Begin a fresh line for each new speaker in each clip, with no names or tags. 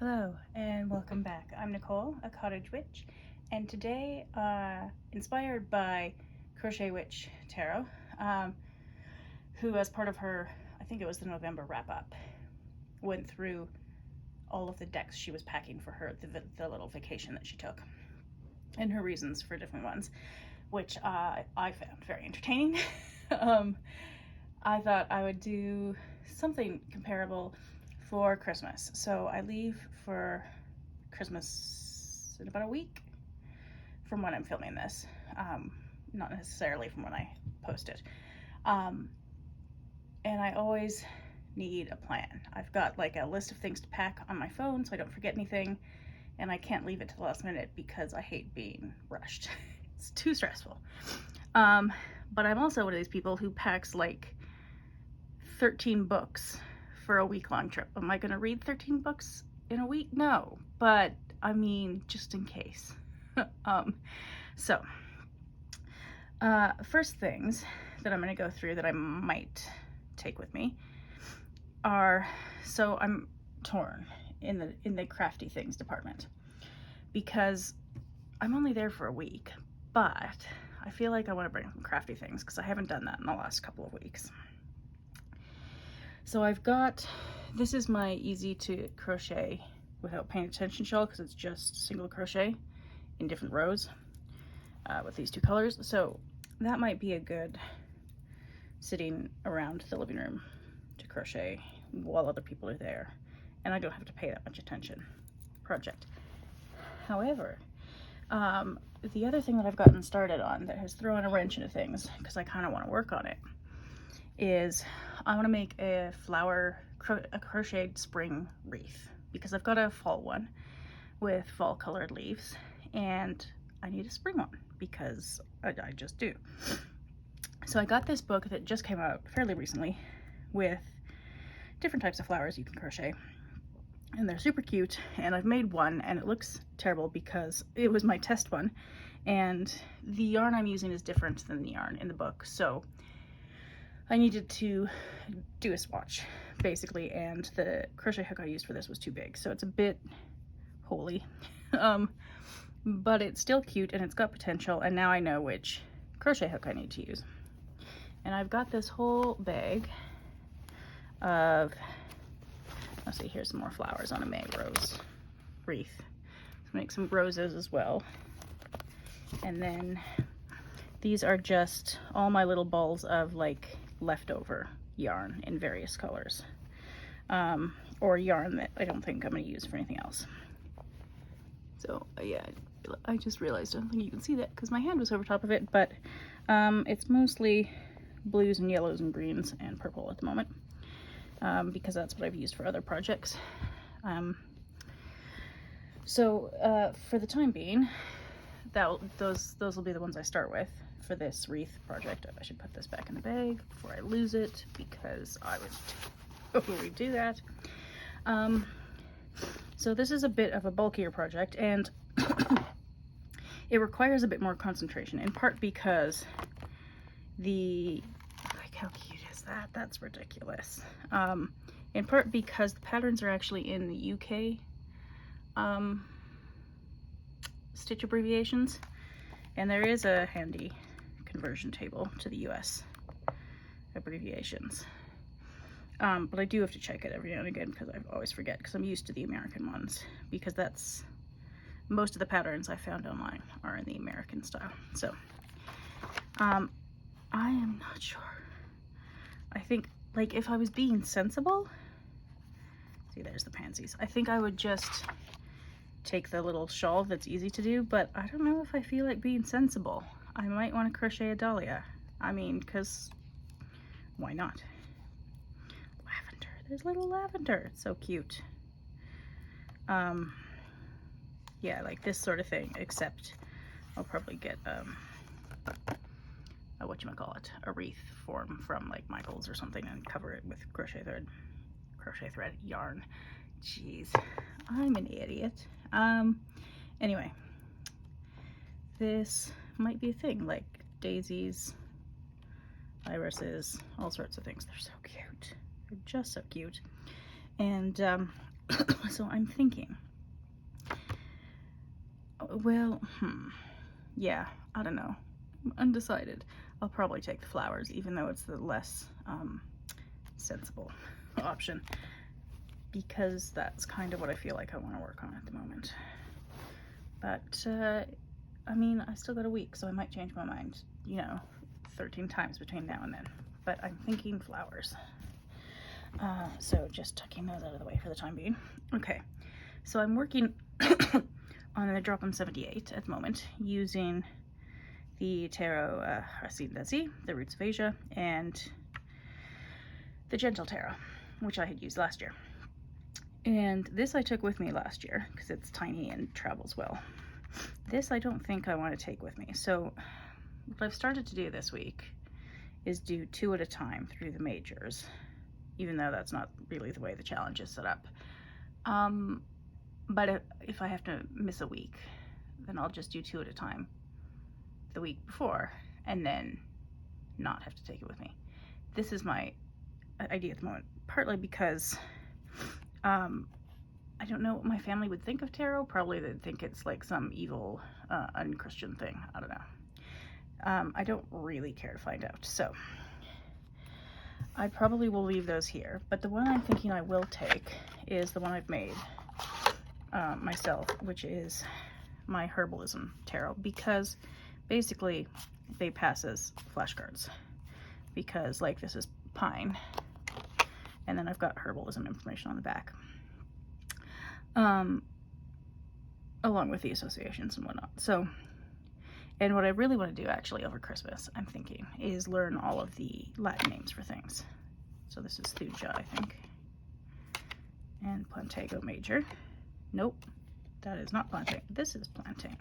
Hello and welcome back. I'm Nicole, a cottage witch, and today, inspired by Crochet Witch Tarot, who as part of her, I think it was the November wrap-up, went through all of the decks she was packing for her, the little vacation that she took, and her reasons for different ones, which I found very entertaining. I thought I would do something comparable for Christmas. So I leave for Christmas in about a week from when I'm filming this. Not necessarily from when I post it. And I always need a plan. I've got like a list of things to pack on my phone so I don't forget anything, and I can't leave it to the last minute because I hate being rushed. It's too stressful. But I'm also one of these people who packs like 13 books for a week-long trip. Am I gonna read 13 books in a week? No, but I mean, just in case. First things that I'm gonna go through that I might take with me are, so I'm torn in the crafty things department because I'm only there for a week, but I feel like I want to bring some crafty things because I haven't done that in the last couple of weeks. So I've got, this is my easy to crochet without paying attention shawl because it's just single crochet in different rows with these two colors. So that might be a good sitting around the living room to crochet while other people are there, and I don't have to pay that much attention project. However, the other thing that I've gotten started on that has thrown a wrench into things because I kind of want to work on it is I want to make a crocheted spring wreath because I've got a fall one with fall colored leaves and I need a spring one because I just do. So I got this book that just came out fairly recently with different types of flowers you can crochet, and they're super cute, and I've made one and it looks terrible because it was my test one and the yarn I'm using is different than the yarn in the book, so I needed to do a swatch basically, and the crochet hook I used for this was too big, so it's a bit holy. But it's still cute and it's got potential, and now I know which crochet hook I need to use. And I've got this whole bag of, let's see, here's some more flowers on a May rose wreath. Let's make some roses as well. And then these are just all my little balls of like leftover yarn in various colors, or yarn that I don't think I'm going to use for anything else. So yeah, I just realized I don't think you can see that because my hand was over top of it, but it's mostly blues and yellows and greens and purple at the moment, because that's what I've used for other projects. So for the time being, those will be the ones I start with for this wreath project. I should put this back in the bag before I lose it because I would totally do that. So this is a bit of a bulkier project, and it requires a bit more concentration, in part because like, how cute is that? That's ridiculous. In part because the patterns are actually in the UK stitch abbreviations, and there is a handy conversion table to the US abbreviations. But I do have to check it every now and again because I always forget because I'm used to the American ones, because that's most of the patterns I found online are in the American style. So I am not sure. I think, like, if I was being sensible, see, there's the pansies, I think I would just take the little shawl that's easy to do, but I don't know if I feel like being sensible. I might want to crochet a dahlia. I mean, because why not? Lavender, there's little lavender, it's so cute. Yeah, like this sort of thing, except I'll probably get whatchamacallit, a wreath form from like Michaels or something and cover it with crochet thread yarn. Jeez, I'm an idiot. Anyway, this might be a thing, like daisies, irises, all sorts of things. They're so cute. They're just so cute. And So I'm thinking, well, yeah, I don't know. I'm undecided. I'll probably take the flowers, even though it's the less sensible option, because that's kind of what I feel like I want to work on at the moment. But I mean, I still got a week, so I might change my mind, you know, 13 times between now and then. But I'm thinking flowers. So just tucking those out of the way for the time being. Okay, so I'm working on the Drop 'em 78 at the moment, using the Tarot Racine d'Asie, the Roots of Asia, and the Gentle Tarot, which I had used last year. And this I took with me last year because it's tiny and travels well. This I don't think I want to take with me. So what I've started to do this week is do 2 at a time through the majors, even though that's not really the way the challenge is set up. But if I have to miss a week, then I'll just do 2 at a time the week before and then not have to take it with me. This is my idea at the moment, partly because I don't know what my family would think of tarot. Probably they'd think it's like some evil, unchristian thing. I don't know. I don't really care to find out. So I probably will leave those here. But the one I'm thinking I will take is the one I've made myself, which is my Herbalism Tarot, because basically they pass as flashcards. Because like this is pine, and then I've got herbalism information on the back, along with the associations and whatnot. So, and what I really want to do actually over Christmas, I'm thinking, is learn all of the Latin names for things. So this is Thuja, I think, and Plantago Major. Nope, that is not plantain. This is plantain.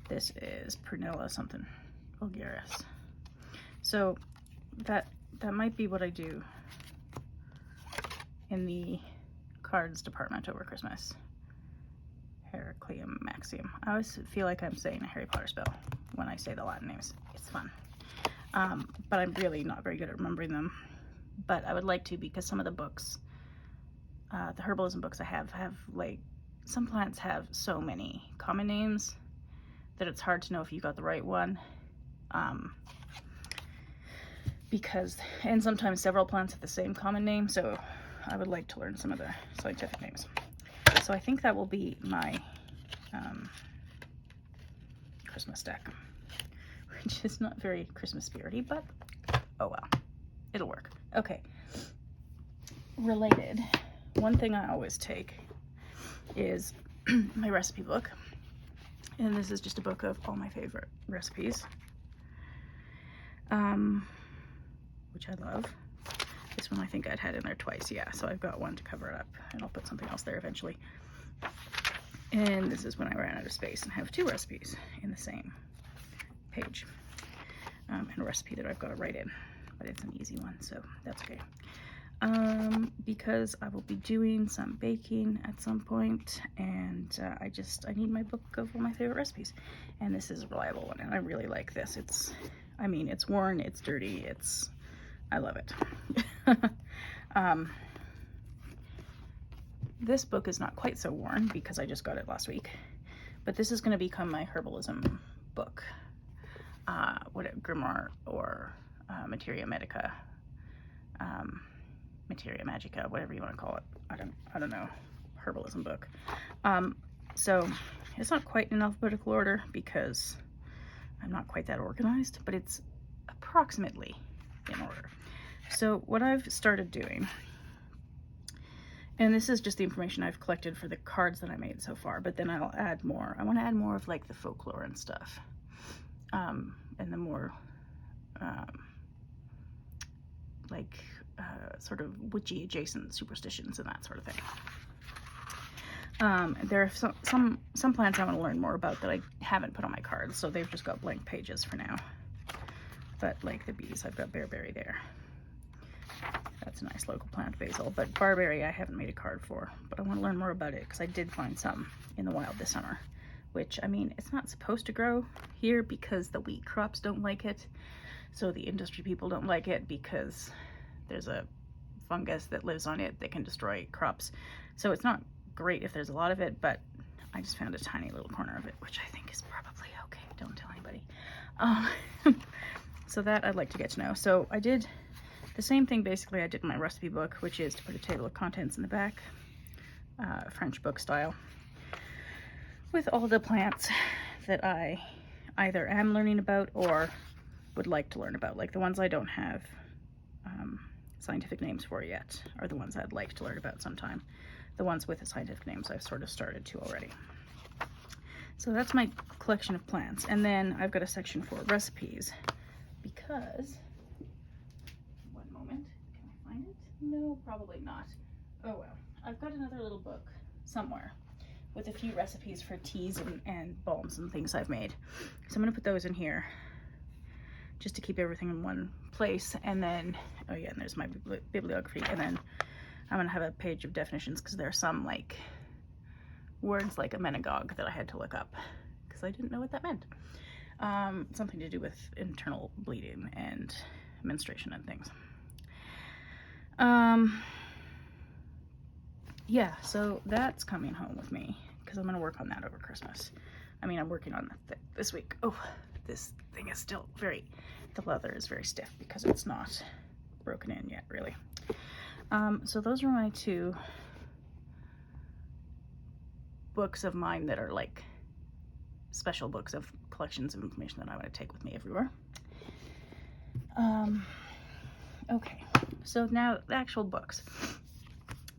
This is Prunella something vulgaris. So that might be what I do in the cards department over Christmas. Heracleum Maxium. I always feel like I'm saying a Harry Potter spell when I say the Latin names. It's fun. But I'm really not very good at remembering them. But I would like to, because some of the books, the herbalism books I have like, some plants have so many common names that it's hard to know if you got the right one. And sometimes several plants have the same common name, so I would like to learn some of the scientific names. So I think that will be my Christmas deck, which is not very Christmas spirity, but oh well, it'll work. Okay, related, one thing I always take is my recipe book, and this is just a book of all my favorite recipes, which I love. This one I think I'd had in there twice, yeah, so I've got one to cover it up, and I'll put something else there eventually. And this is when I ran out of space and have 2 recipes in the same page, and a recipe that I've got to write in, but it's an easy one, so that's okay. Because I will be doing some baking at some point, and I need my book of all my favorite recipes, and this is a reliable one, and I really like this. It's worn, it's dirty, I love it. This book is not quite so worn because I just got it last week, but this is going to become my herbalism book, Grimoire or Materia Medica, Materia Magica, whatever you want to call it. I don't know, herbalism book. So it's not quite in alphabetical order because I'm not quite that organized, but it's approximately in order. So what I've started doing, and this is just the information I've collected for the cards that I made so far, but then I'll add more. I want to add more of like the folklore and stuff, and the more sort of witchy adjacent superstitions and that sort of thing. There are some plants I want to learn more about that I haven't put on my cards, so they've just got blank pages for now. But like the bees, I've got bearberry there. That's a nice local plant, basil. But barberry I haven't made a card for, but I want to learn more about it because I did find some in the wild this summer, which, I mean, it's not supposed to grow here because the wheat crops don't like it. So the industry people don't like it because there's a fungus that lives on it that can destroy crops. So it's not great if there's a lot of it, but I just found a tiny little corner of it, which I think is probably okay. Don't tell anybody. So that I'd like to get to know. So I did the same thing basically I did in my recipe book, which is to put a table of contents in the back, French book style, with all the plants that I either am learning about or would like to learn about. Like the ones I don't have scientific names for yet are the ones I'd like to learn about sometime. The ones with the scientific names I've sort of started to already. So that's my collection of plants. And then I've got a section for recipes because, one moment, can I find it? No, probably not. Oh well, I've got another little book somewhere with a few recipes for teas and balms and things I've made. So I'm gonna put those in here just to keep everything in one place. And then, oh yeah, and there's my bibliography. And then I'm gonna have a page of definitions because there are some like words like emmenagogue that I had to look up because I didn't know what that meant. Something to do with internal bleeding and menstruation and things. Yeah, so that's coming home with me because I'm gonna work on that over Christmas. I mean, I'm working on that this week. Oh, this thing is still the leather is very stiff because it's not broken in yet, really. So those are my two books of mine that are like special books of collections of information that I want to take with me everywhere. Okay, so now the actual books.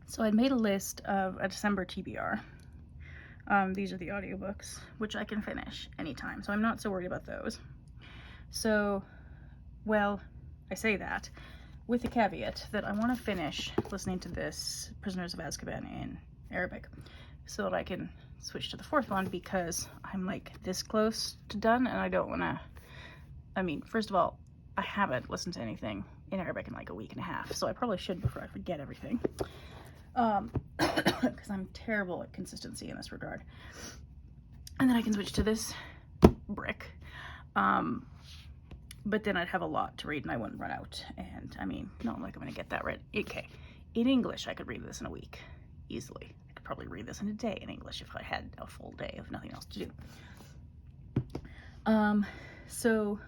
So I made a list of a December TBR. These are the audiobooks, which I can finish anytime, so I'm not so worried about those. So, well, I say that with the caveat that I want to finish listening to this Prisoners of Azkaban in Arabic so that I can switch to the fourth one because I'm like this close to done and I don't want to, I mean, first of all, I haven't listened to anything in Arabic in like a week and a half, so I probably should before I forget everything. Because I'm terrible at consistency in this regard. And then I can switch to this brick. But then I'd have a lot to read and I wouldn't run out. And I mean, not like I'm gonna get that right. Okay, in English, I could read this in a week easily. I could probably read this in a day in English if I had a full day of nothing else to do. So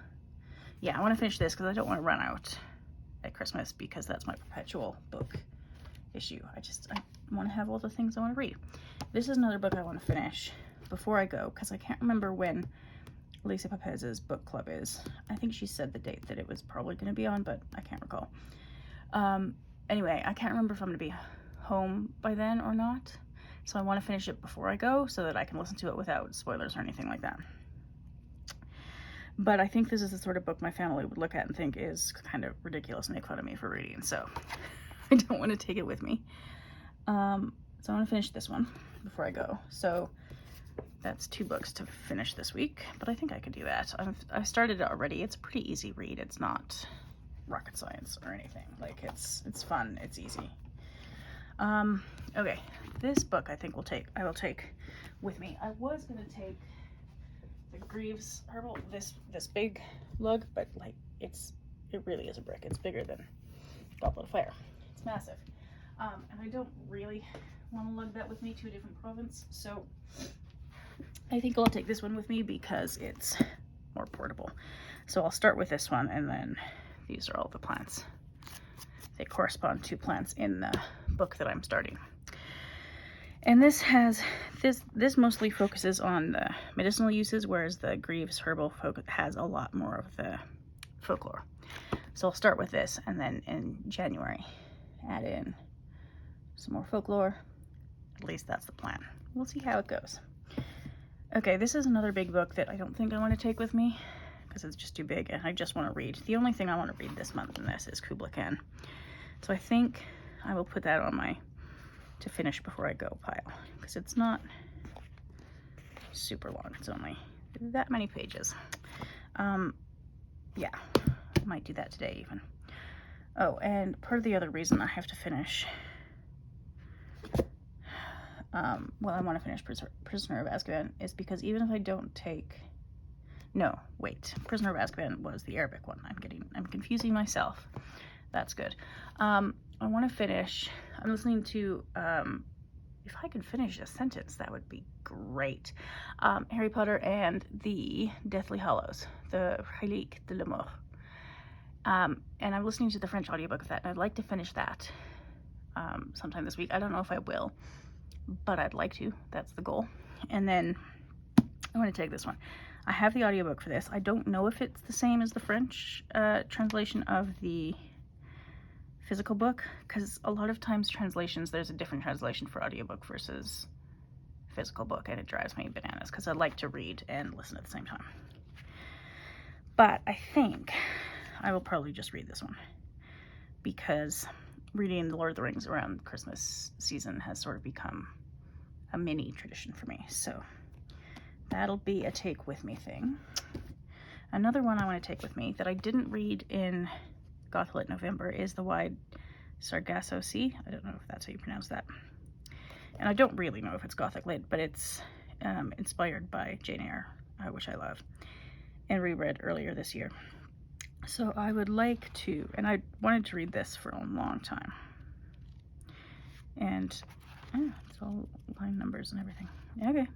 yeah, I want to finish this because I don't want to run out at Christmas because that's my perpetual book issue. I want to have all the things I want to read. This is another book I want to finish before I go because I can't remember when Lisa Pepez's book club is. I think she said the date that it was probably going to be on, but I can't recall. Anyway, I can't remember if I'm going to be home by then or not, so I want to finish it before I go so that I can listen to it without spoilers or anything like that. But I think this is the sort of book my family would look at and think is kind of ridiculous and make fun of me for reading, so I don't want to take it with me. So I want to finish this one before I go. So that's 2 books to finish this week, but I think I could do that. I've started it already. It's a pretty easy read. It's not rocket science or anything. Like it's fun. It's easy. Okay, this book I think I will take with me. I was gonna take the Greaves Herbal, this big lug, but like it really is a brick. It's bigger than Goblet of Fire. It's massive. And I don't really want to lug that with me to a different province, so I think I'll take this one with me because it's more portable. So I'll start with this one, and then these are all the plants. They correspond to plants in the book that I'm starting. And this mostly focuses on the medicinal uses, whereas the Greaves Herbal has a lot more of the folklore. So I'll start with this, and then in January add in some more folklore. At least that's the plan. We'll see how it goes. Okay, this is another big book that I don't think I want to take with me because it's just too big and I just want to read. The only thing I want to read this month in this is Kubla Khan. So I think I will put that on my to finish before I go pile because it's not super long. It's only that many pages. Yeah, I might do that today even. Oh, and part of the other reason I have to finish, well, I want to finish Prisoner of Azkaban is because even if I don't take, no, wait, Prisoner of Azkaban was the Arabic one. I'm confusing myself. That's good. I want to finish, I'm listening to, if I could finish a sentence, that would be great. Harry Potter and the Deathly Hallows, the Reliques de la Mort. And I'm listening to the French audiobook of that, and I'd like to finish that sometime this week. I don't know if I will, but I'd like to. That's the goal. And then I want to take this one. I have the audiobook for this. I don't know if it's the same as the French translation of the physical book, because a lot of times translations, there's a different translation for audiobook versus physical book, and it drives me bananas because I like to read and listen at the same time. But I think I will probably just read this one, because reading The Lord of the Rings around Christmas season has sort of become a mini tradition for me. So that'll be a take with me thing. Another one I want to take with me that I didn't read in Gothlit November is The Wide Sargasso Sea. I don't know if that's how you pronounce that. And I don't really know if it's Gothic lit, but it's inspired by Jane Eyre, which I love, and reread earlier this year. So I would like to, and I wanted to read this for a long time. And it's all line numbers and everything. Okay.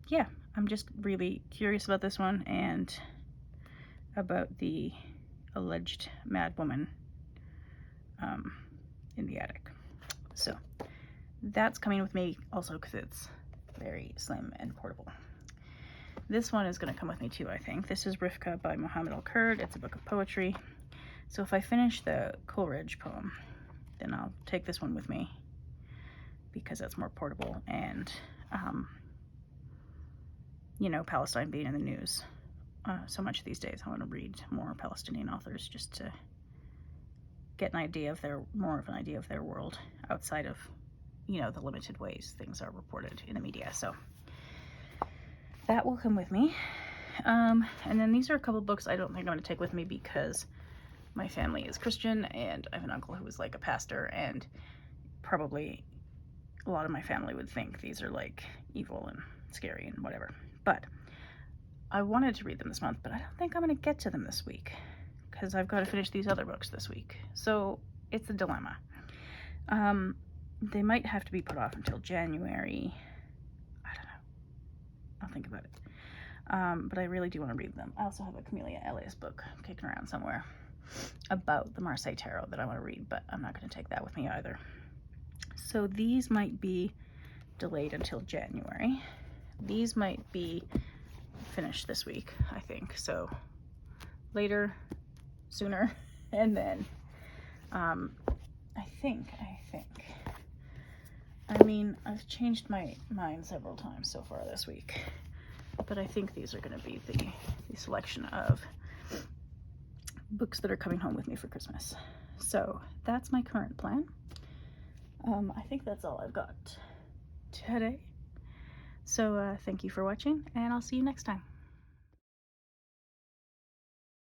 Yeah, I'm just really curious about this one and about the alleged mad woman in the attic. So that's coming with me also because it's very slim and portable. This one is going to come with me too, I think. This is Rivka by Mohammed Al-Kurd. It's a book of poetry. So if I finish the Coleridge poem, then I'll take this one with me because that's more portable. And, you know, Palestine being in the news so much these days, I want to read more Palestinian authors just to get an idea of more of an idea of their world outside of, you know, the limited ways things are reported in the media. So that will come with me. And then these are a couple books I don't think I'm going to take with me because my family is Christian and I have an uncle who is like a pastor, and probably a lot of my family would think these are like evil and scary and whatever. But I wanted to read them this month, but I don't think I'm going to get to them this week because I've got to finish these other books this week. So it's a dilemma. They might have to be put off until January. I don't know. I'll think about it. But I really do want to read them. I also have a Camellia Elias book kicking around somewhere about the Marseille Tarot that I want to read, but I'm not going to take that with me either. So these might be delayed until January. These might be finished this week, I think. So later, sooner, and then I think. I mean, I've changed my mind several times so far this week, but I think these are going to be the selection of books that are coming home with me for Christmas. So that's my current plan. I think that's all I've got today. So thank you for watching, and I'll see you next time.